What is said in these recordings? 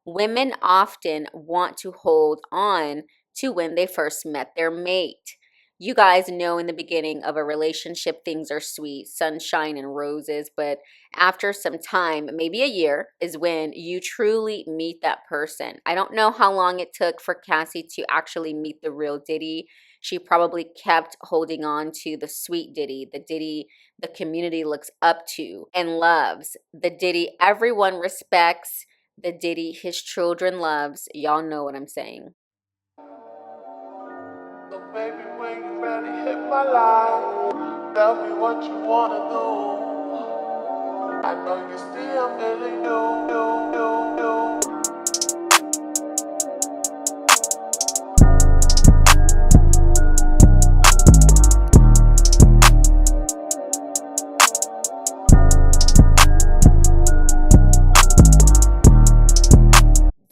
Women often want to hold on to when they first met their mate. You guys know in the beginning of a relationship, things are sweet, sunshine and roses, but after some time, maybe a year, is when you truly meet that person. I don't know how long it took for Cassie to actually meet the real Diddy. She probably kept holding on to the sweet Diddy the community looks up to and loves, the Diddy everyone respects, the Diddy his children loves. Y'all know what I'm saying. So baby, when you ready, hit my line. Tell me what you wanna do. I know you still feeling you.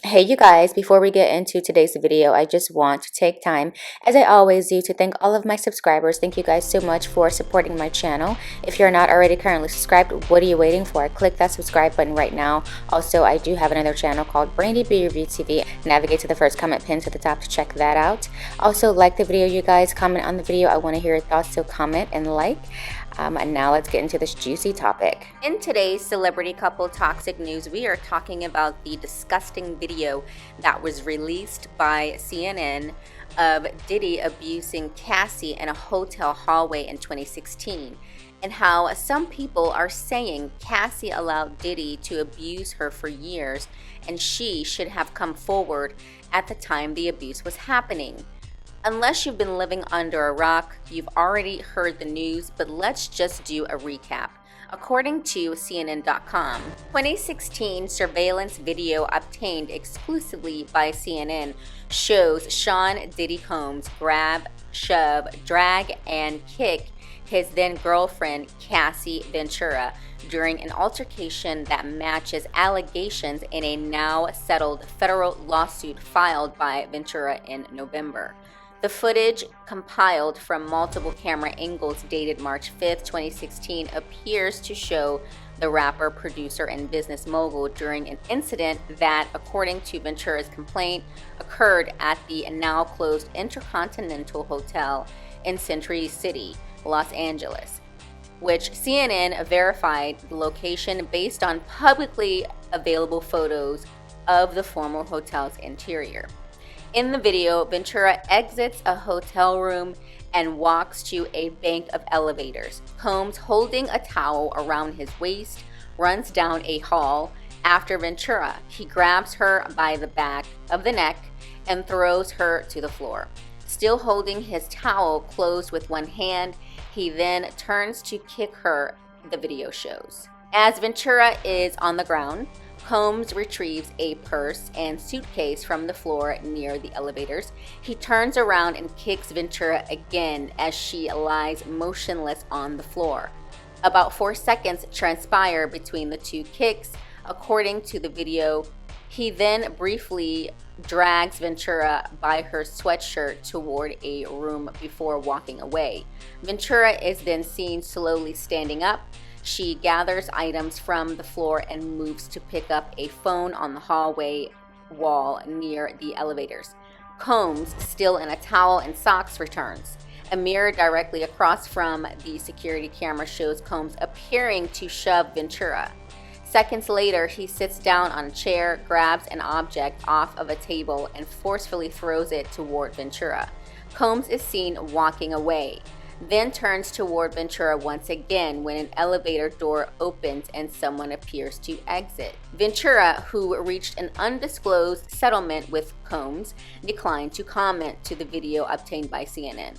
Hey you guys, before we get into today's video, I just want to take time, as I always do, to thank all of my subscribers. Thank you guys so much for supporting my channel. If you're not already currently subscribed, what are you waiting for? Click that subscribe button right now. Also, I do have another channel called Brandy B Review TV. Navigate to the first comment pinned to the top to check that out. Also, like the video, you guys. Comment on the video. I want to hear your thoughts, so comment and like. And now let's get into this juicy topic. In today's celebrity couple toxic news, we are talking about the disgusting video that was released by CNN of Diddy abusing Cassie in a hotel hallway in 2016, and how some people are saying Cassie allowed Diddy to abuse her for years and she should have come forward at the time the abuse was happening. Unless you've been living under a rock, you've already heard the news, but let's just do a recap. According to CNN.com, 2016 surveillance video obtained exclusively by CNN shows Sean Diddy Combs grab, shove, drag, and kick his then-girlfriend Cassie Ventura during an altercation that matches allegations in a now-settled federal lawsuit filed by Ventura in November. The footage, compiled from multiple camera angles dated March 5, 2016, appears to show the rapper, producer, and business mogul during an incident that, according to Ventura's complaint, occurred at the now-closed Intercontinental Hotel in Century City, Los Angeles, which CNN verified the location based on publicly available photos of the former hotel's interior. In the video, Ventura exits a hotel room and walks to a bank of elevators. Combs, holding a towel around his waist, runs down a hall. After Ventura, he grabs her by the back of the neck and throws her to the floor. Still holding his towel closed with one hand, he then turns to kick her, the video shows. As Ventura is on the ground, Combs retrieves a purse and suitcase from the floor near the elevators. He turns around and kicks Ventura again as she lies motionless on the floor. About 4 seconds transpire between the two kicks, according to the video. He then briefly drags Ventura by her sweatshirt toward a room before walking away. Ventura is then seen slowly standing up. She gathers items from the floor and moves to pick up a phone on the hallway wall near the elevators. Combs, still in a towel and socks, returns. A mirror directly across from the security camera shows Combs appearing to shove Ventura. Seconds later, he sits down on a chair, grabs an object off of a table, and forcefully throws it toward Ventura. Combs is seen walking away, then turns toward Ventura once again when an elevator door opens and someone appears to exit. Ventura, who reached an undisclosed settlement with Combs, declined to comment to the video obtained by CNN.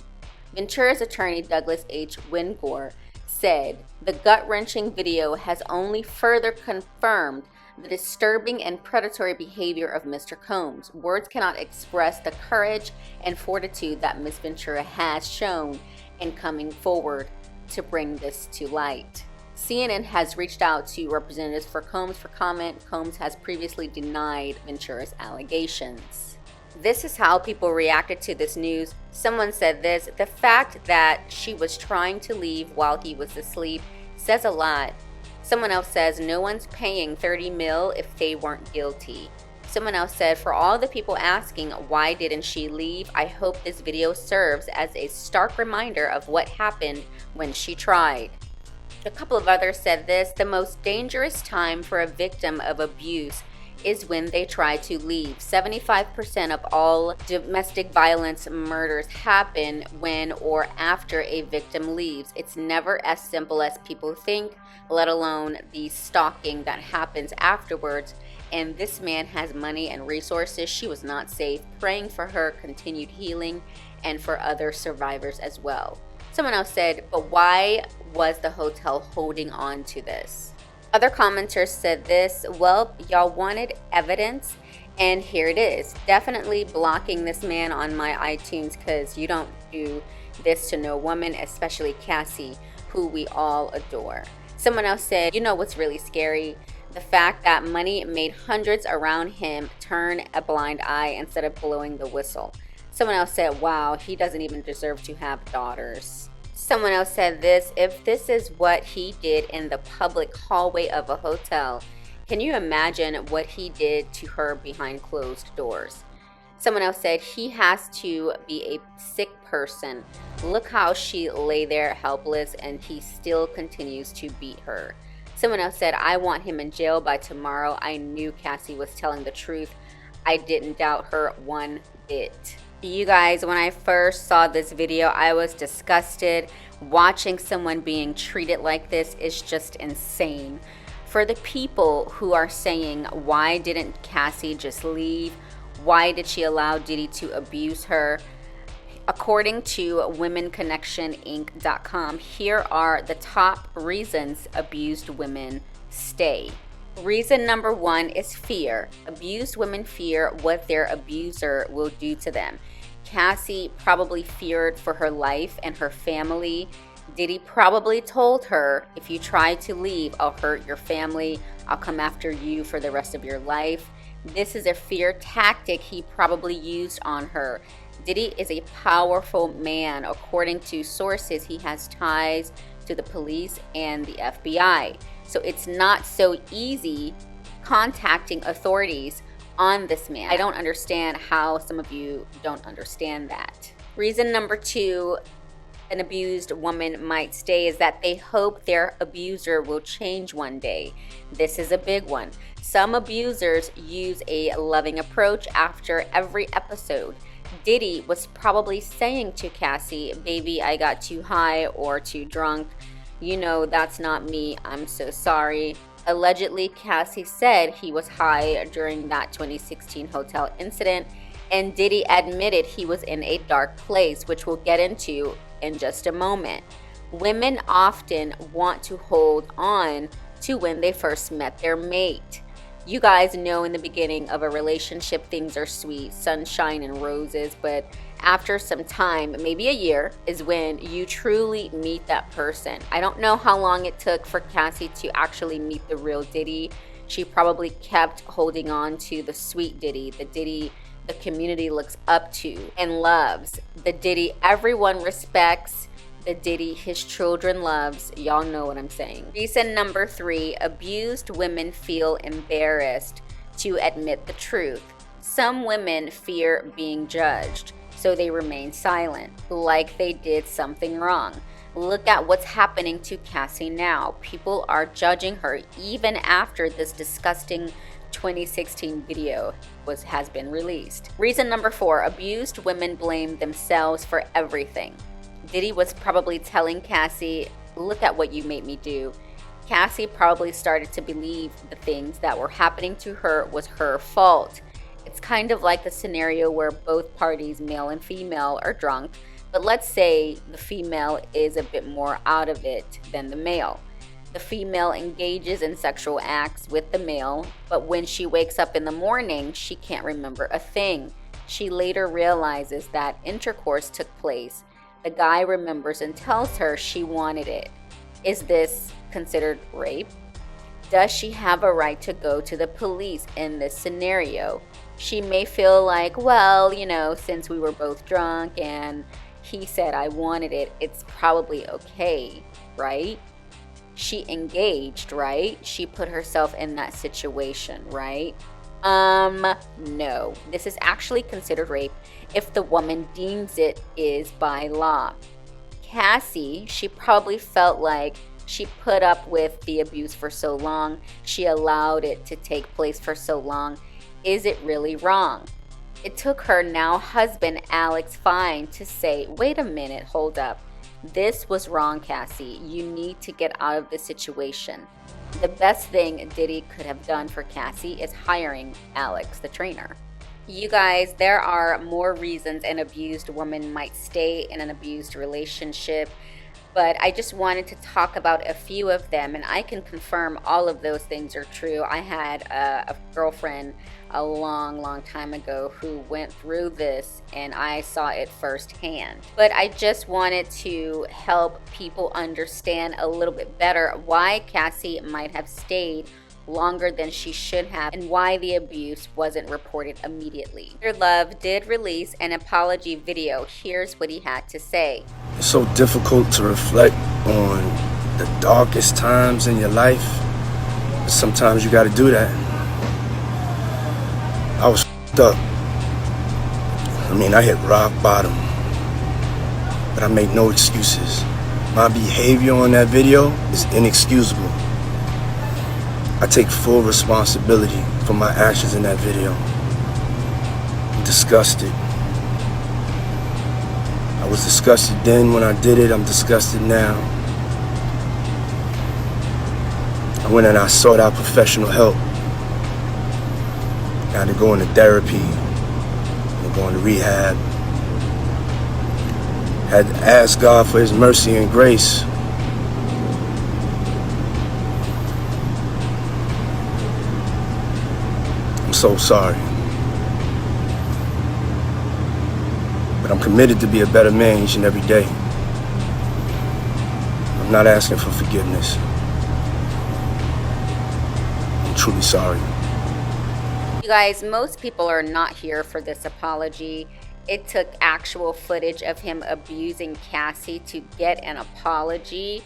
Ventura's attorney, Douglas H. Wingore, said, "The gut-wrenching video has only further confirmed the disturbing and predatory behavior of Mr. Combs. Words cannot express the courage and fortitude that Ms. Ventura has shown in coming forward to bring this to light." CNN has reached out to representatives for Combs for comment. Combs has previously denied Ventura's allegations. This is how people reacted to this news. Someone said this: "The fact that she was trying to leave while he was asleep says a lot." Someone else says, "No one's paying $30 million if they weren't guilty." Someone else said, for all the people asking why didn't she leave, I hope this video serves as a stark reminder of what happened when she tried. A couple of others said this, the most dangerous time for a victim of abuse is when they try to leave. 75% of all domestic violence murders happen when or after a victim leaves. It's never as simple as people think, let alone the stalking that happens afterwards. And this man has money and resources. She was not safe. Praying for her continued healing and for other survivors as well. Someone else said, but why was the hotel holding on to this? Other commenters said this, well, y'all wanted evidence, and here it is. Definitely blocking this man on my iTunes because you don't do this to no woman, especially Cassie, who we all adore. Someone else said, you know what's really scary? The fact that money made hundreds around him turn a blind eye instead of blowing the whistle. Someone else said, wow, he doesn't even deserve to have daughters. Someone else said this, if this is what he did in the public hallway of a hotel, can you imagine what he did to her behind closed doors? Someone else said, he has to be a sick person. Look how she lay there helpless and he still continues to beat her. Someone else said, I want him in jail by tomorrow. I knew Cassie was telling the truth. I didn't doubt her one bit. You guys, when I first saw this video, I was disgusted. Watching someone being treated like this is just insane. For the people who are saying, why didn't Cassie just leave? Why did she allow Diddy to abuse her? According to womenconnectioninc.com, here are the top reasons abused women stay. Reason number 1 is fear. Abused women fear what their abuser will do to them. Cassie probably feared for her life and her family. Diddy probably told her, if you try to leave, I'll hurt your family. I'll come after you for the rest of your life. This is a fear tactic he probably used on her. Diddy is a powerful man. According to sources, he has ties to the police and the FBI. So it's not so easy contacting authorities on this man. I don't understand how some of you don't understand that. Reason number 2, an abused woman might stay is that they hope their abuser will change one day. This is a big one. Some abusers use a loving approach after every episode. Diddy was probably saying to Cassie, baby, I got too high or too drunk. You know, that's not me. I'm so sorry. Allegedly, Cassie said he was high during that 2016 hotel incident, and Diddy admitted he was in a dark place, which we'll get into in just a moment. Women often want to hold on to when they first met their mate. You guys know in the beginning of a relationship, things are sweet, sunshine and roses, but after some time, maybe a year, is when you truly meet that person. I don't know how long it took for Cassie to actually meet the real Diddy. She probably kept holding on to the sweet Diddy the community looks up to and loves, the Diddy everyone respects, the Diddy his children loves. Y'all know what I'm saying. Reason number 3, abused women feel embarrassed to admit the truth. Some women fear being judged, so they remain silent, like they did something wrong. Look at what's happening to Cassie now. People are judging her even after this disgusting 2016 video has been released. Reason number 4, abused women blame themselves for everything. Diddy was probably telling Cassie, look at what you made me do. Cassie probably started to believe the things that were happening to her was her fault. It's kind of like the scenario where both parties, male and female, are drunk, but let's say the female is a bit more out of it than the male. The female engages in sexual acts with the male, but when she wakes up in the morning, she can't remember a thing. She later realizes that intercourse took place. The guy remembers and tells her she wanted it. Is this considered rape? Does she have a right to go to the police in this scenario? She may feel like, well, you know, since we were both drunk and he said I wanted it, it's probably okay, right? She engaged, right? She put herself in that situation, right? No. This is actually considered rape if the woman deems it is by law. Cassie, she probably felt like she put up with the abuse for so long, she allowed it to take place for so long. Is it really wrong? It took her now husband Alex Fine to say, wait a minute, hold up. This was wrong, Cassie. You need to get out of this situation. The best thing Diddy could have done for Cassie is hiring Alex, the trainer. You guys, there are more reasons an abused woman might stay in an abused relationship, but I just wanted to talk about a few of them, and I can confirm all of those things are true. I had a girlfriend a long time ago who went through this, and I saw it firsthand. But I just wanted to help people understand a little bit better why Cassie might have stayed longer than she should have and why the abuse wasn't reported immediately. Mr. Love did release an apology video. Here's what he had to say. It's so difficult to reflect on the darkest times in your life. Sometimes you got to do that. I was up. I mean, I hit rock bottom, but I make no excuses. My behavior on that video is inexcusable. I take full responsibility for my actions in that video. I'm disgusted. I was disgusted then when I did it. I'm disgusted now. I went and I sought out professional help. I had to go into therapy, and go into rehab. Had to ask God for His mercy and grace. I'm so sorry. But I'm committed to be a better man each and every day. I'm not asking for forgiveness. I'm truly sorry. You guys, most people are not here for this apology. It took actual footage of him abusing Cassie to get an apology.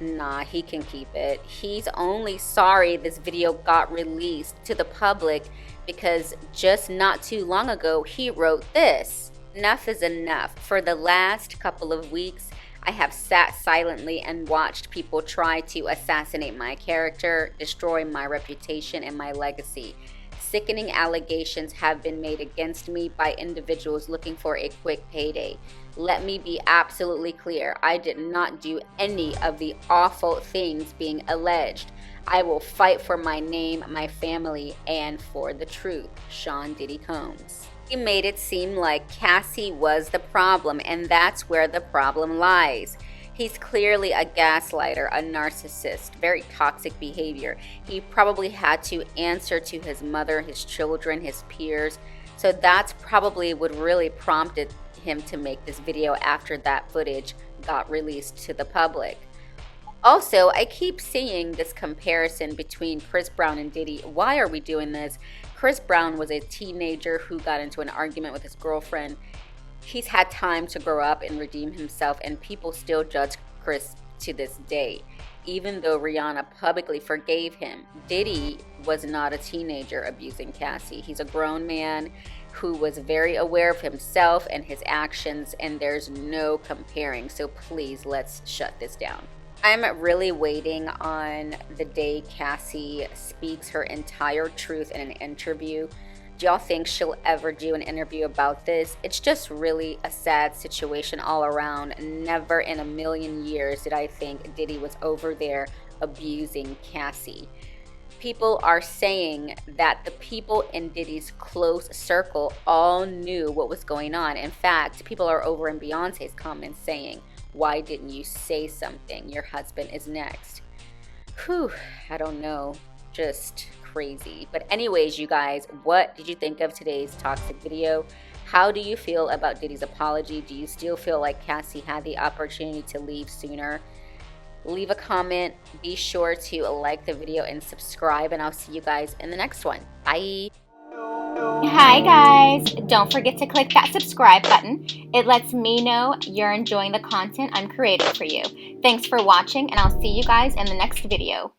Nah, he can keep it. He's only sorry this video got released to the public because just not too long ago, he wrote this. Enough is enough. For the last couple of weeks, I have sat silently and watched people try to assassinate my character, destroy my reputation and my legacy. Sickening allegations have been made against me by individuals looking for a quick payday. Let me be absolutely clear. I did not do any of the awful things being alleged. I will fight for my name, my family, and for the truth. Sean Diddy Combs. He made it seem like Cassie was the problem, and that's where the problem lies. He's clearly a gaslighter, a narcissist, very toxic behavior. He probably had to answer to his mother, his children, his peers. So that's probably what really prompted him to make this video after that footage got released to the public. Also, I keep seeing this comparison between Chris Brown and Diddy. Why are we doing this? Chris Brown was a teenager who got into an argument with his girlfriend. He's had time to grow up and redeem himself, and people still judge Chris to this day. Even though Rihanna publicly forgave him, Diddy was not a teenager abusing Cassie. He's a grown man who was very aware of himself and his actions, and there's no comparing. So please, let's shut this down. I'm really waiting on the day Cassie speaks her entire truth in an interview. Do y'all think she'll ever do an interview about this? It's just really a sad situation all around. Never in a million years did I think Diddy was over there abusing Cassie. People are saying that the people in Diddy's close circle all knew what was going on. In fact, people are over in Beyonce's comments saying, "Why didn't you say something? Your husband is next." Whew, I don't know. Just crazy. But anyways, you guys, what did you think of today's toxic video? How do you feel about Diddy's apology? Do you still feel like Cassie had the opportunity to leave sooner? Leave a comment. Be sure to like the video and subscribe, and I'll see you guys in the next one. Bye. Hi guys, don't forget to click that subscribe button. It lets me know you're enjoying the content I'm creating for you. Thanks for watching, and I'll see you guys in the next video.